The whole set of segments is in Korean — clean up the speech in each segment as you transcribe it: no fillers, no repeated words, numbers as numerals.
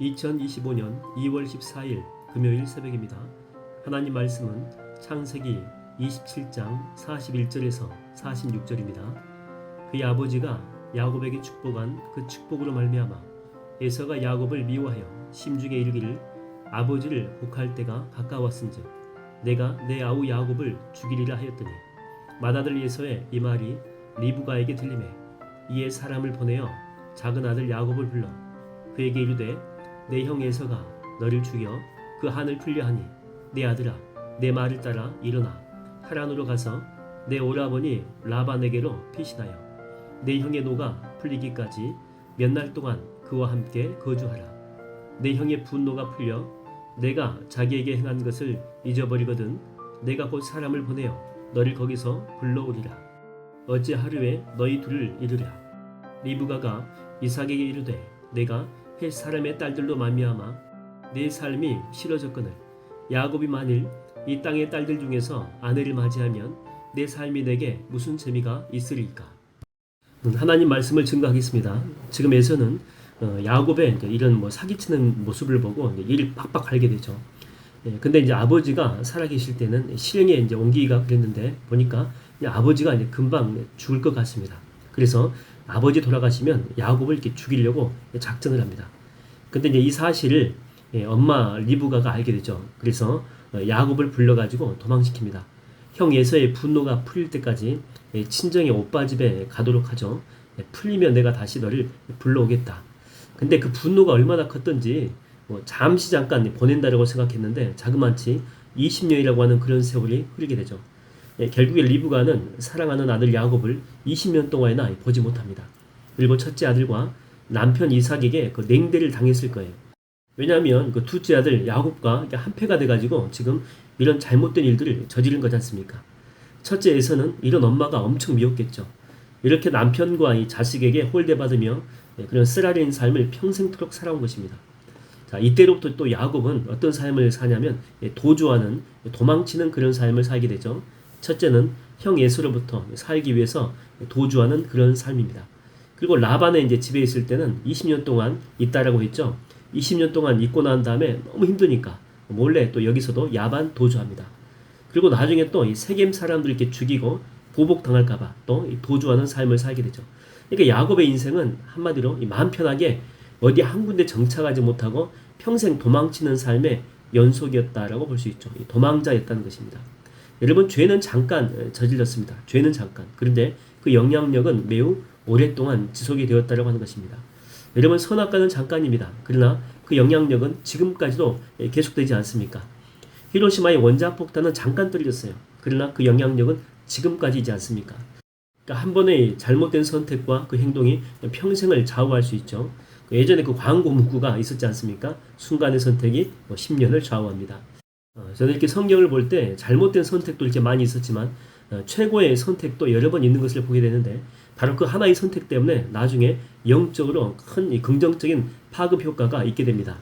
2025년 2월 14일 금요일 새벽입니다. 하나님 말씀은 창세기 27장 41절에서 46절입니다. 그의 아버지가 야곱에게 축복한 그 축복으로 말미암아 에서가 야곱을 미워하여 심중에 이르기를 아버지를 곡할 때가 가까웠은즉 내가 내 아우 야곱을 죽이리라 하였더니 맏아들 에서의 이 말이 리브가에게 들리매 이에 사람을 보내어 작은 아들 야곱을 불러 그에게 이르되 내 형 에서가 너를 죽여 그 한을 풀려 하니 내 아들아 내 말을 따라 일어나 하란으로 가서 내 오라버니 라반에게로 피신하여 내 형의 노가 풀리기까지 몇 날 동안 그와 함께 거주하라. 내 형의 분노가 풀려 내가 자기에게 행한 것을 잊어버리거든 내가 곧 사람을 보내어 너를 거기서 불러오리라. 어째 하루에 너희 둘을 이르랴. 리브가가 이삭에게 이르되 내가 헷 사람의 딸들로 말미암아 내 삶이 싫어졌거늘 야곱이 만일 이 땅의 딸들 중에서 아내를 맞이하면 내 삶이 내게 무슨 재미가 있으리까. 하나님 말씀을 증거하겠습니다. 지금 에서는 야곱의 이런 사기치는 모습을 보고 일을 빡빡 갈게 되죠. 근데 이제 아버지가 살아계실 때는 실행에 이제 옮기기가 그랬는데 보니까 아버지가 이제 금방 죽을 것 같습니다. 그래서 아버지 돌아가시면 야곱을 이렇게 죽이려고 작전을 합니다. 근데 이제 이 사실을 엄마 리브가가 알게 되죠. 그래서 야곱을 불러가지고 도망시킵니다. 형 에서의 분노가 풀릴 때까지 친정의 오빠 집에 가도록 하죠. 풀리면 내가 다시 너를 불러오겠다. 근데 그 분노가 얼마나 컸던지 잠시 잠깐 보낸다라고 생각했는데 자그마치 20년이라고 하는 그런 세월이 흐르게 되죠. 결국에 리브가는 사랑하는 아들 야곱을 20년 동안이나 보지 못합니다. 그리고 첫째 아들과 남편 이삭에게 그 냉대를 당했을 거예요. 왜냐하면 그 둘째 아들 야곱과 한패가 돼가지고 지금 이런 잘못된 일들을 저지른 거지 않습니까? 첫째 에서는 이런 엄마가 엄청 미웠겠죠. 이렇게 남편과 이 자식에게 홀대받으며 그런 쓰라린 삶을 평생토록 살아온 것입니다. 자, 이때로부터 또 야곱은 어떤 삶을 사냐면 도주하는, 도망치는 그런 삶을 살게 되죠. 첫째는 형 에서로부터 살기 위해서 도주하는 그런 삶입니다. 그리고 라반의 이제 집에 있을 때는 20년 동안 있다라고 했죠. 20년 동안 있고 난 다음에 너무 힘드니까 몰래 또 여기서도 야반 도주합니다. 그리고 나중에 또 이 세겜 사람들 이렇게 죽이고 보복당할까봐 또 도주하는 삶을 살게 되죠. 그러니까 야곱의 인생은 한마디로 마음 편하게 어디 한 군데 정착하지 못하고 평생 도망치는 삶의 연속이었다라고 볼 수 있죠. 도망자였다는 것입니다. 여러분, 죄는 잠깐 저질렀습니다. 죄는 잠깐. 그런데 그 영향력은 매우 오랫동안 지속이 되었다고 하는 것입니다. 여러분, 선악과는 잠깐입니다. 그러나 그 영향력은 지금까지도 계속되지 않습니까? 히로시마의 원자폭탄은 잠깐 떨어졌어요. 그러나 그 영향력은 지금까지이지 않습니까? 그러니까 한 번의 잘못된 선택과 그 행동이 평생을 좌우할 수 있죠. 예전에 그 광고 문구가 있었지 않습니까? 순간의 선택이 10년을 좌우합니다. 저는 이렇게 성경을 볼 때 잘못된 선택도 이렇게 많이 있었지만 최고의 선택도 여러 번 있는 것을 보게 되는데 바로 그 하나의 선택 때문에 나중에 영적으로 큰 긍정적인 파급 효과가 있게 됩니다.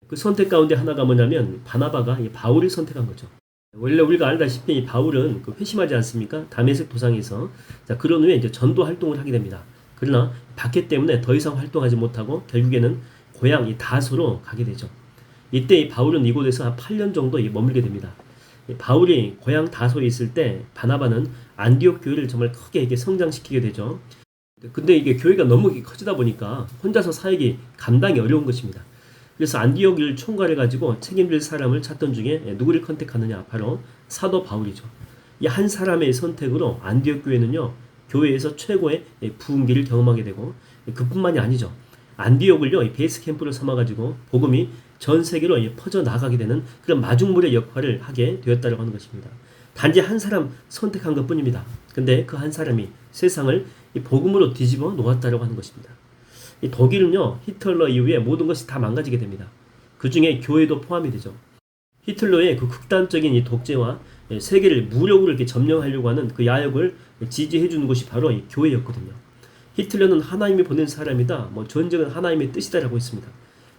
그 선택 가운데 하나가 뭐냐면 바나바가 바울을 선택한 거죠. 원래 우리가 알다시피 바울은 회심하지 않습니까? 다메섹 도상에서. 자, 그런 후에 이제 전도 활동을 하게 됩니다. 그러나 박해 때문에 더 이상 활동하지 못하고 결국에는 고향 다소로 가게 되죠. 이때 바울은 이곳에서 한 8년 정도 머물게 됩니다. 바울이 고향 다소에 있을 때 바나바는 안디옥 교회를 정말 크게 이렇게 성장시키게 되죠. 근데 이게 교회가 너무 커지다 보니까 혼자서 사역이 감당이 어려운 것입니다. 그래서 안디옥을 총괄해가지고 책임질 사람을 찾던 중에 누구를 컨택하느냐? 바로 사도 바울이죠. 이 한 사람의 선택으로 안디옥 교회는요, 교회에서 최고의 부흥기를 경험하게 되고 그뿐만이 아니죠. 안디옥을요, 베이스 캠프로 삼아가지고 복음이 전 세계로 퍼져 나가게 되는 그런 마중물의 역할을 하게 되었다고 하는 것입니다. 단지 한 사람 선택한 것뿐입니다. 근데 그 한 사람이 세상을 복음으로 뒤집어 놓았다고 하는 것입니다. 이 독일은요, 히틀러 이후에 모든 것이 다 망가지게 됩니다. 그 중에 교회도 포함이 되죠. 히틀러의 그 극단적인 이 독재와 세계를 무력으로 이렇게 점령하려고 하는 그 야욕을 지지해 주는 것이 바로 이 교회였거든요. 히틀러는 하나님이 보낸 사람이다. 전쟁은 하나님의 뜻이다라고 했습니다.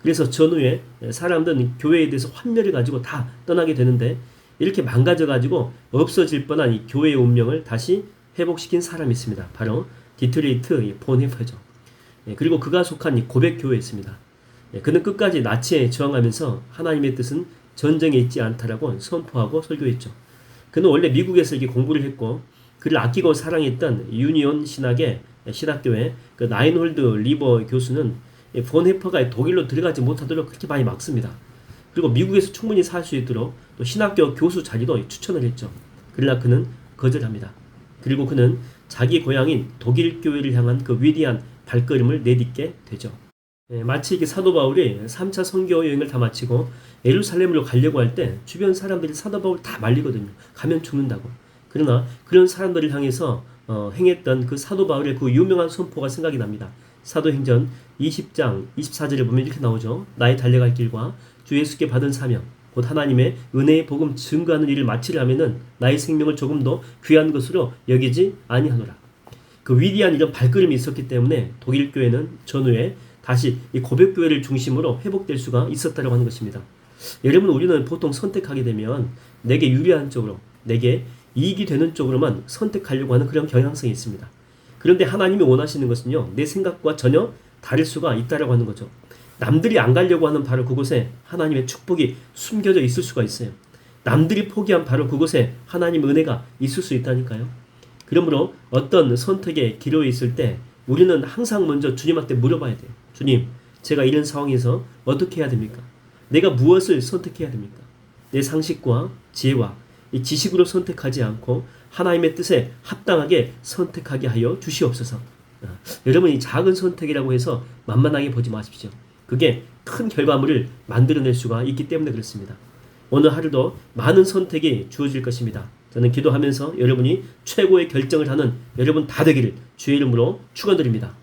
그래서 전후에 사람들은 교회에 대해서 환멸을 가지고 다 떠나게 되는데 이렇게 망가져가지고 없어질 뻔한 이 교회의 운명을 다시 회복시킨 사람이 있습니다. 바로 디트리히트 본헤퍼죠. 그리고 그가 속한 이 고백교회였습니다. 그는 끝까지 나치에 저항하면서 하나님의 뜻은 전쟁에 있지 않다라고 선포하고 설교했죠. 그는 원래 미국에서 이렇게 공부를 했고 그를 아끼고 사랑했던 유니온 신학의 신학교의 그 나인홀드 리버 교수는 본헤퍼가 독일로 들어가지 못하도록 그렇게 많이 막습니다. 그리고 미국에서 충분히 살 수 있도록 또 신학교 교수 자리도 추천을 했죠. 그러나 그는 거절합니다. 그리고 그는 자기 고향인 독일 교회를 향한 그 위대한 발걸음을 내딛게 되죠. 마치 이게 사도 바울이 3차 선교 여행을 다 마치고 예루살렘으로 가려고 할 때 주변 사람들이 사도 바울 다 말리거든요. 가면 죽는다고. 그러나 그런 사람들을 향해서 행했던 그 사도 바울의 그 유명한 선포가 생각이 납니다. 사도행전 20장 24절에 보면 이렇게 나오죠. 나의 달려갈 길과 주 예수께 받은 사명 곧 하나님의 은혜의 복음 증거하는 일을 마치려면은 나의 생명을 조금 더 귀한 것으로 여기지 아니하노라. 그 위대한 이런 발걸음이 있었기 때문에 독일 교회는 전후에 다시 이 고백교회를 중심으로 회복될 수가 있었다고 하는 것입니다. 여러분, 우리는 보통 선택하게 되면 내게 유리한 쪽으로, 내게 이익이 되는 쪽으로만 선택하려고 하는 그런 경향성이 있습니다. 그런데 하나님이 원하시는 것은요, 내 생각과 전혀 다를 수가 있다고 하는 거죠. 남들이 안 가려고 하는 바로 그곳에 하나님의 축복이 숨겨져 있을 수가 있어요. 남들이 포기한 바로 그곳에 하나님의 은혜가 있을 수 있다니까요. 그러므로 어떤 선택의 기로에 있을 때 우리는 항상 먼저 주님한테 물어봐야 돼요. 주님, 제가 이런 상황에서 어떻게 해야 됩니까? 내가 무엇을 선택해야 됩니까? 내 상식과 지혜와 이 지식으로 선택하지 않고 하나님의 뜻에 합당하게 선택하게 하여 주시옵소서. 여러분, 이 작은 선택이라고 해서 만만하게 보지 마십시오. 그게 큰 결과물을 만들어낼 수가 있기 때문에 그렇습니다. 오늘 하루도 많은 선택이 주어질 것입니다. 저는 기도하면서 여러분이 최고의 결정을 하는 여러분 다 되기를 주의 이름으로 축원드립니다.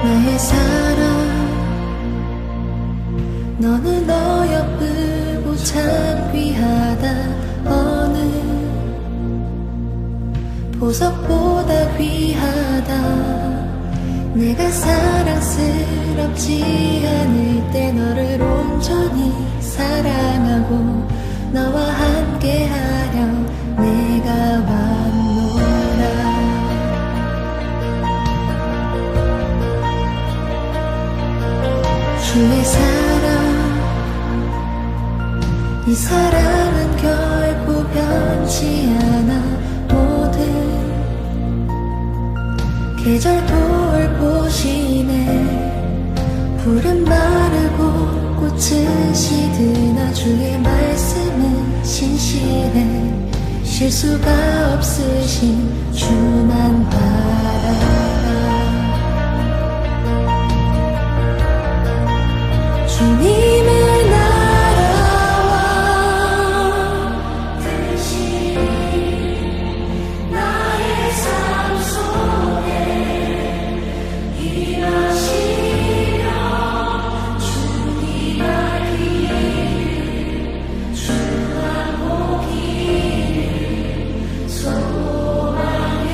나의 사랑 너는 어여쁘고 참 귀하다. 어느 보석보다 귀하다. 내가 사랑스럽지 않을 때 너를 온전히 사랑하고 너와 함께하려 내가 왔노라. 주의 사랑, 이 사랑은 결코 변치 않아. 모든 계절 도울 곳이네. 풀은 마르고 꽃은 시드나 주의 말씀은 신실해. 실수가 없으신 주만 바라라. 주님의 나라와 뜻이 나의 삶 속에 임하시며 주님 알기를 주만 보기를 소망해.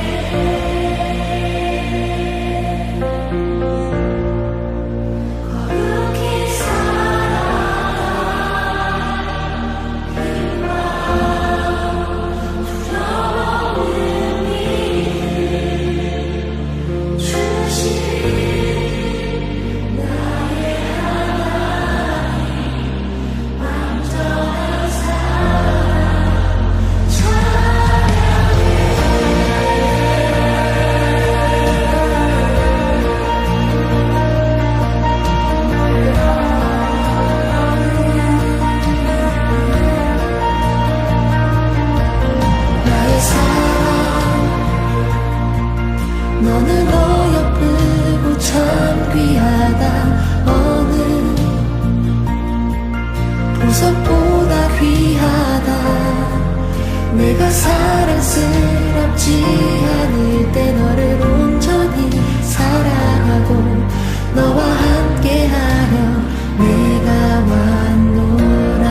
너는 어여쁘고 참 귀하다. 어느 보석보다 귀하다. 내가 사랑스럽지 않을 때 너를 온전히 사랑하고 너와 함께하려 내가 왔노라.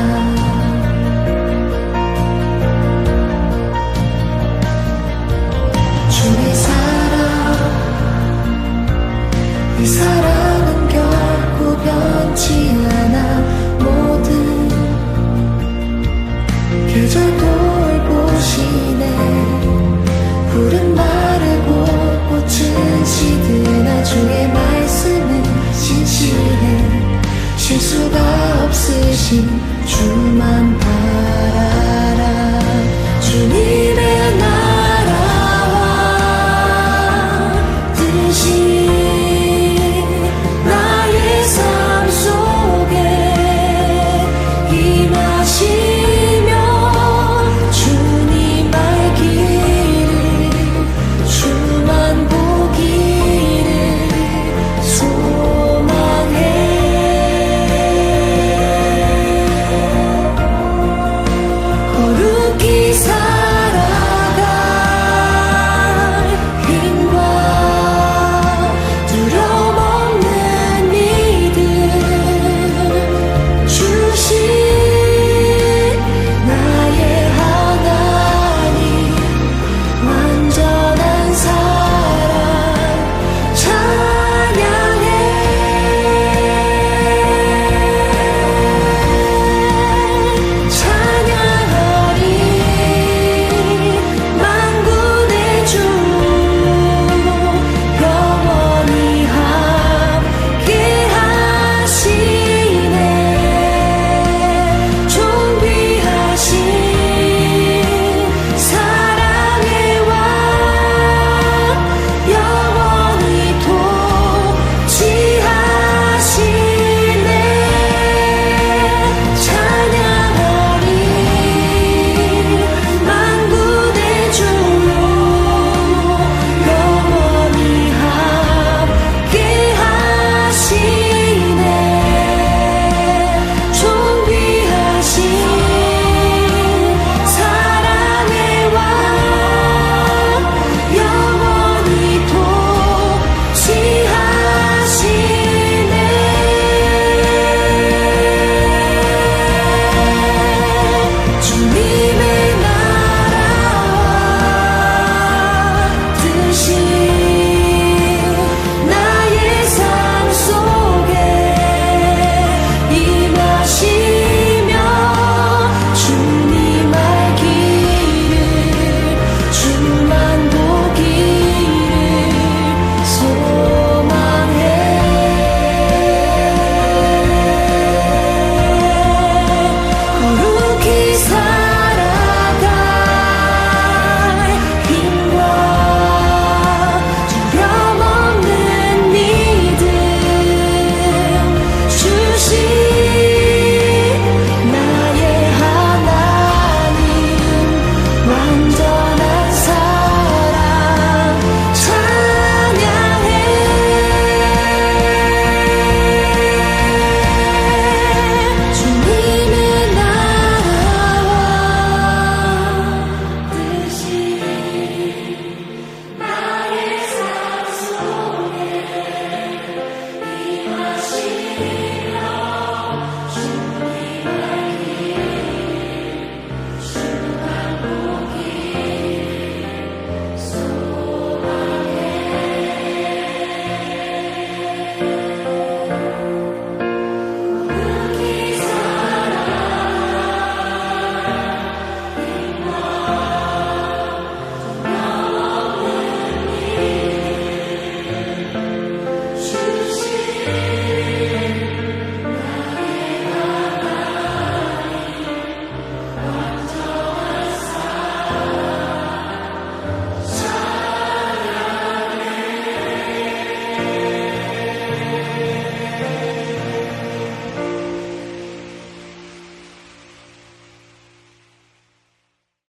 주의 사랑, 이 사랑은 결코 변 수가 없으신 주만